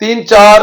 3-4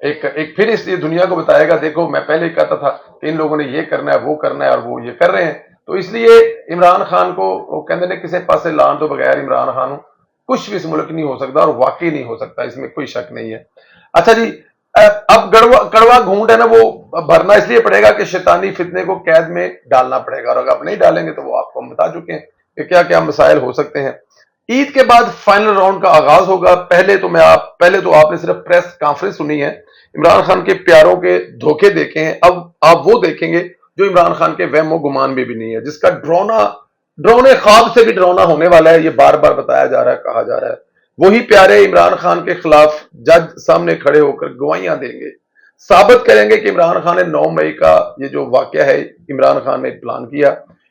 ایک پھر اس لیے دنیا کو بتائے گا دیکھو میں پہلے کہتا تھا کہ ان لوگوں نے یہ کرنا ہے وہ کرنا ہے اور وہ یہ کر رہے ہیں. تو اس لیے عمران خان کو کہتے ہیں کسی پاسے لان تو بغیر عمران خان کچھ بھی اس ملک نہیں ہو سکتا اور واقعی نہیں ہو سکتا, اس میں کوئی شک نہیں ہے. اچھا جی, اب کڑوا گھونٹ ہے نا وہ بھرنا اس لیے پڑے گا کہ شیطانی فتنے کو قید میں ڈالنا پڑے گا, اور اگر آپ نہیں ڈالیں گے تو وہ آپ کو ہم بتا چکے ہیں کہ کیا کیا مسائل ہو سکتے ہیں. عید کے بعد فائنل راؤنڈ کا آغاز ہوگا. پہلے تو آپ نے صرف پریس کانفرنس سنی ہے, عمران خان کے پیاروں کے دھوکے دیکھے ہیں, اب آپ وہ دیکھیں گے جو عمران خان کے وہم و گمان میں بھی نہیں ہے, جس کا ڈرونے خواب سے بھی ڈرونا ہونے والا ہے. یہ بار بار بتایا جا رہا ہے, کہا جا رہا ہے. وہی پیارے عمران خان کے خلاف جج سامنے کھڑے ہو کر گواہیاں دیں گے, ثابت کریں گے کہ عمران خان نے 9 مئی کا یہ جو واقعہ ہے عمران خان نے پلان کیا,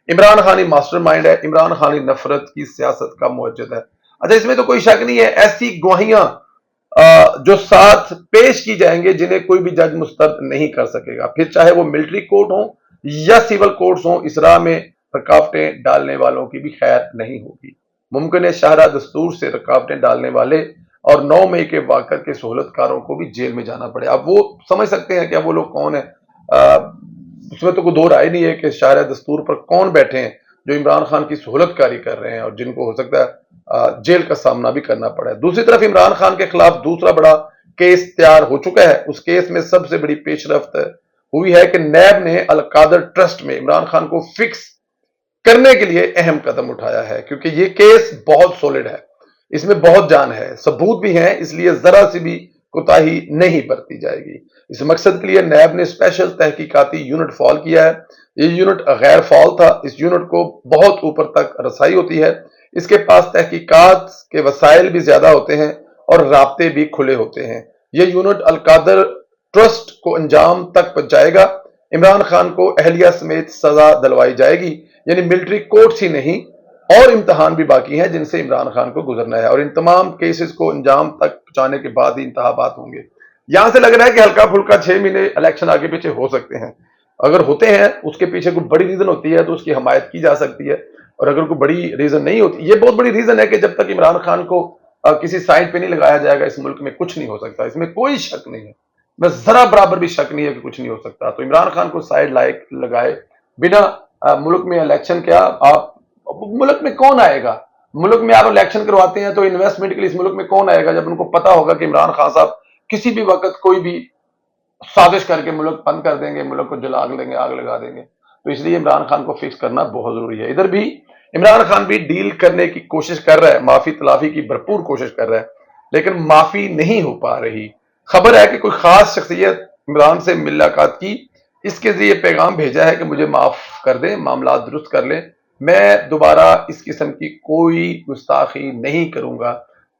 عمران خان ہی ماسٹر مائنڈ ہے, عمران خان ہی نفرت کی سیاست کا موجد ہے. اچھا, اس میں تو کوئی شک نہیں ہے, ایسی گواہیاں جو ساتھ پیش کی جائیں گے جنہیں کوئی بھی جج مسترد نہیں کر سکے گا, پھر چاہے وہ ملٹری کورٹ ہوں یا سول کورٹس ہوں. اس راہ میں رکاوٹیں ڈالنے والوں کی بھی خیر نہیں ہوگی. ممکن ہے شاہراہ دستور سے رکاوٹیں ڈالنے والے اور 9 مئی کے واقعہ کے سہولت کاروں کو بھی جیل میں جانا پڑے. اب وہ سمجھ سکتے ہیں کہ اب وہ لوگ کون ہیں, اس میں تو کوئی دو رائے نہیں ہے کہ شاہراہ دستور پر کون بیٹھے ہیں جو عمران خان کی سہولت کاری کر رہے ہیں اور جن کو ہو سکتا ہے جیل کا سامنا بھی کرنا پڑا ہے. دوسری طرف عمران خان کے خلاف دوسرا بڑا کیس تیار ہو چکا ہے. اس کیس میں سب سے بڑی پیش رفت ہوئی ہے کہ نیب نے القادر ٹرسٹ میں عمران خان کو فکس کرنے کے لیے اہم قدم اٹھایا ہے, کیونکہ یہ کیس بہت سولڈ ہے, اس میں بہت جان ہے, ثبوت بھی ہیں, اس لیے ذرا سی بھی کوتاہی نہیں برتی جائے گی. اس مقصد کے لیے نیب نے اسپیشل تحقیقاتی یونٹ فعال کیا ہے. یہ یونٹ غیر فعال تھا. اس یونٹ کو بہت اوپر تک رسائی ہوتی ہے, اس کے پاس تحقیقات کے وسائل بھی زیادہ ہوتے ہیں اور رابطے بھی کھلے ہوتے ہیں. یہ یونٹ القادر ٹرسٹ کو انجام تک پہنچائے گا. عمران خان کو اہلیہ سمیت سزا دلوائی جائے گی, یعنی ملٹری کورٹس ہی نہیں اور امتحان بھی باقی ہیں جن سے عمران خان کو گزرنا ہے, اور ان تمام کیسز کو انجام تک پہنچانے کے بعد ہی انتخابات ہوں گے. یہاں سے لگ رہا ہے کہ ہلکا پھلکا 6 مہینے الیکشن آگے پیچھے ہو سکتے ہیں. اگر ہوتے ہیں اس کے پیچھے کوئی بڑی ریزن ہوتی ہے تو اس کی حمایت کی جا سکتی ہے, اور اگر کوئی بڑی ریزن نہیں ہوتی, یہ بہت بڑی ریزن ہے کہ جب تک عمران خان کو کسی سائڈ پہ نہیں لگایا جائے گا اس ملک میں کچھ نہیں ہو سکتا. اس میں کوئی شک نہیں ہے, میں ذرا برابر بھی شک نہیں ہے کہ کچھ نہیں ہو سکتا. تو عمران خان کو سائڈ لگائے بنا ملک میں الیکشن کیا, آپ ملک میں کون آئے گا؟ ملک میں آپ الیکشن کرواتے ہیں تو انویسٹمنٹ کے لیے اس ملک میں کون آئے گا جب ان کو پتا ہوگا کہ عمران خان صاحب کسی بھی وقت کوئی بھی سازش کر کے ملک بند کر دیں گے, ملک کو جلا دیں گے, آگ لگا دیں گے. تو اس لیے عمران خان کو فکس کرنا بہت ضروری ہے. ادھر بھی عمران خان بھی ڈیل کرنے کی کوشش کر رہا ہے, معافی تلافی کی بھرپور کوشش کر رہا ہے, لیکن معافی نہیں ہو پا رہی. خبر ہے کہ کوئی خاص شخصیت عمران سے ملاقات کی, اس کے ذریعے پیغام بھیجا ہے کہ مجھے معاف کر دیں, معاملات درست کر لیں, میں دوبارہ اس قسم کی کوئی گستاخی نہیں کروں گا,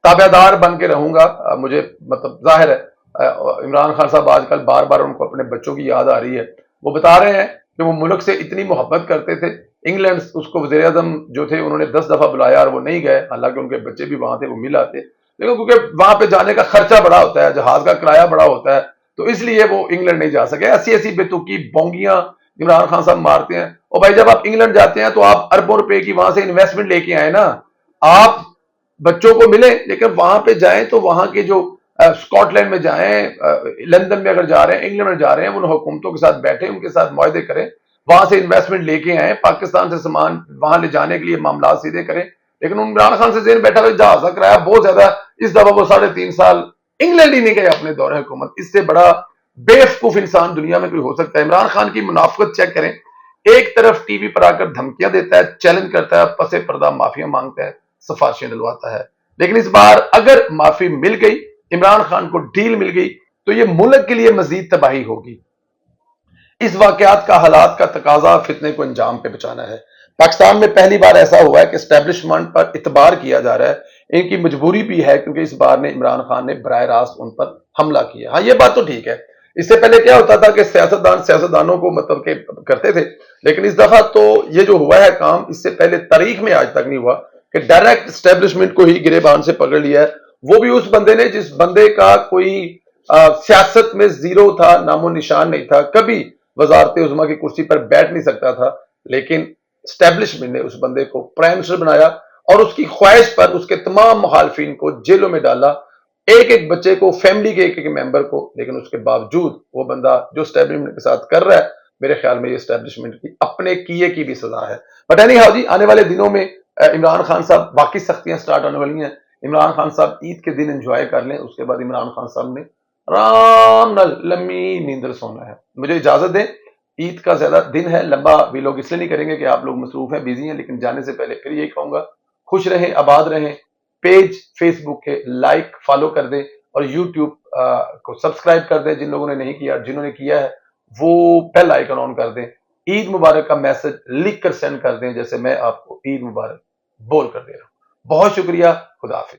تابع دار بن کے رہوں گا. مجھے مطلب ظاہر ہے عمران خان صاحب آج کل بار بار ان کو اپنے بچوں کی یاد آ رہی ہے. وہ بتا رہے ہیں کہ وہ ملک سے اتنی محبت کرتے تھے, انگلینڈ اس کو وزیر اعظم جو تھے انہوں نے 10 دفعہ بلایا اور وہ نہیں گئے, حالانکہ ان کے بچے بھی وہاں تھے, وہ مل آتے, لیکن کیونکہ وہاں پہ جانے کا خرچہ بڑا ہوتا ہے, جہاز کا کرایہ بڑا ہوتا ہے, تو اس لیے وہ انگلینڈ نہیں جا سکے. ایسی بےتوکی بونگیاں عمران خان صاحب مارتے ہیں. اور بھائی جب آپ انگلینڈ جاتے ہیں تو آپ اربوں روپے کی وہاں سے انویسٹمنٹ لے کے آئے نا, آپ بچوں کو ملیں, لیکن وہاں پہ جائیں تو وہاں کے جو اسکاٹ لینڈ میں جائیں, لندن میں اگر جا رہے ہیں, انگلینڈ میں جا رہے ہیں, ان حکومتوں کے ساتھ بیٹھے, ان کے ساتھ معاہدے کریں, وہاں سے انویسٹمنٹ لے کے آئیں, پاکستان سے سامان وہاں لے جانے کے لیے معاملات سیدھے کریں. لیکن عمران خان سے ذہن بیٹھا ہوا جہاز کا کرایہ بہت زیادہ, اس دفعہ وہ 3.5 سال انگلینڈ ہی نہیں گئے اپنے دور حکومت. اس سے بڑا بے وقوف انسان دنیا میں کوئی ہو سکتا ہے؟ عمران خان کی منافقت چیک کریں, ایک طرف ٹی وی پر آ کر دھمکیاں دیتا ہے, چیلنج کرتا ہے, پسے پردہ معافیاں مانگتا ہے, سفارشیں ڈلواتا ہے, لیکن اس بار اگر معافی مل گئی, عمران خان کو ڈیل مل گئی, تو یہ ملک کے لیے مزید تباہی ہوگی. اس واقعات کا حالات کا تقاضا فتنے کو انجام پہ بچانا ہے. پاکستان میں پہلی بار ایسا ہوا ہے کہ اسٹیبلشمنٹ پر اعتبار کیا جا رہا ہے, ان کی مجبوری بھی ہے کیونکہ اس بار نے عمران خان نے براہ راست ان پر حملہ کیا. ہاں یہ بات تو ٹھیک ہے, اس سے پہلے کیا ہوتا تھا کہ سیاستدانوں کو مطلب کہ کرتے تھے, لیکن اس دفعہ تو یہ جو ہوا ہے کام, اس سے پہلے تاریخ میں آج تک نہیں ہوا کہ ڈائریکٹ اسٹیبلشمنٹ کو ہی گریبان سے پکڑ لیا ہے. وہ بھی اس بندے نے جس بندے کا کوئی سیاست میں زیرو تھا, نام و نشان نہیں تھا, کبھی وزارت عظمیٰ کی کرسی پر بیٹھ نہیں سکتا تھا, لیکن اسٹیبلشمنٹ نے اس بندے کو پرائم منسٹر بنایا اور اس کی خواہش پر اس کے تمام مخالفین کو جیلوں میں ڈالا. ایک ایک بچے کو، فیملی کے ایک ایک ممبر کو، لیکن اس کے باوجود وہ بندہ جو اسٹیبلشمنٹ کے ساتھ کر رہا ہے، میرے خیال میں یہ اسٹیبلشمنٹ کی اپنے کیے کی بھی سزا ہے. بٹ اینی ہاؤ جی، آنے والے دنوں میں عمران خان صاحب باقی سختیاں سٹارٹ ہونے والی ہیں. عمران خان صاحب عید کے دن انجوائے کر لیں، اس کے بعد عمران خان صاحب نے آرام نال لمبی نیندر سونا ہے. مجھے اجازت دیں، عید کا زیادہ دن ہے لمبا بھی لوگ اس لیے نہیں کریں گے کہ آپ لوگ مصروف ہیں، بزی ہیں، لیکن جانے سے پہلے پھر یہی کہوں گا، خوش رہیں، آباد رہیں. پیج فیس بک کے لائک فالو کر دیں اور یوٹیوب کو سبسکرائب کر دیں جن لوگوں نے نہیں کیا. جنہوں نے کیا ہے وہ بیل آئیکن آن کر دیں. عید مبارک کا میسج لکھ کر سینڈ کر دیں، جیسے میں آپ کو عید مبارک بول کر دے رہا ہوں. بہت شکریہ. خدا حافظ.